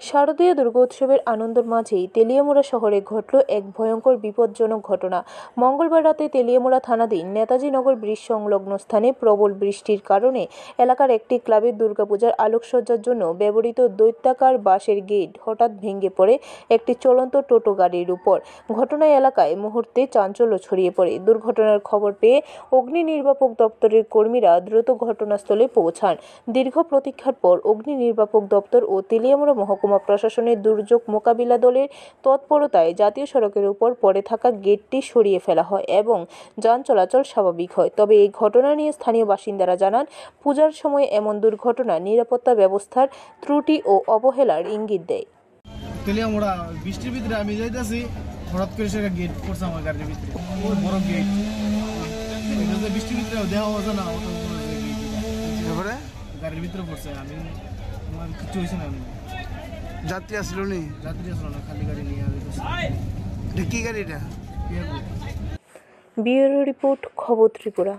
শারদীয় দুর্গোৎসবের আনন্দের মাঝেই তেলিয়ামুড়া শহরে ঘটল এক ভয়ঙ্কর বিপজ্জনক ঘটনা। মঙ্গলবার রাতে তেলিয়ামুড়া থানাধীন নেতাজিনগর ব্রিজ সংলগ্ন স্থানে প্রবল বৃষ্টির কারণে এলাকার একটি ক্লাবের দুর্গাপূজার আলোকসজ্জার জন্য ব্যবহৃত দৈত্যাকার বাঁশের গেট হঠাৎ ভেঙে পড়ে একটি চলন্ত টোটো গাড়ির উপর। ঘটনায় এলাকায় মুহূর্তে চাঞ্চল্য ছড়িয়ে পড়ে। দুর্ঘটনার খবর পেয়ে অগ্নি নির্বাপক দপ্তরের কর্মীরা দ্রুত ঘটনাস্থলে পৌঁছান। দীর্ঘ প্রতীক্ষার পর অগ্নি নির্বাপক দপ্তর ও তেলিয়ামুড়া মহকুমা প্রশাসনের দুর্যোগ মোকাবিলা দলের তৎপরতায় জাতীয় সড়কের উপর পড়ে থাকা গেটটি সরিয়ে ফেলা হয় এবং যান চলাচল স্বাভাবিক হয়। তবে এই ঘটনা নিয়ে স্থানীয় বাসিন্দারা জানান, পূজার সময় এমন দুর্ঘটনা নিরাপত্তা ব্যবস্থার ত্রুটি ও অবহেলার ইঙ্গিত দেয়। তেলিয়ামুড়া বৃষ্টির ভিতরে আমি যাইতেছি, হঠাৎ করে সেটা গেট পড়ছে আমার গাড়ির ভিতরে, বড় গেট। বৃষ্টির ভিতরে দেওয়া হচ্ছে না, গাড়ির ভিতরে পড়ছে। আমি আমার কিছু হয়েছে না। যাত্রী আসলো নি? যাত্রী আসলো না, খালি গাড়ি নিয়ে কি গাড়িটা? ব্যুরো রিপোর্ট, খবর ত্রিপুরা।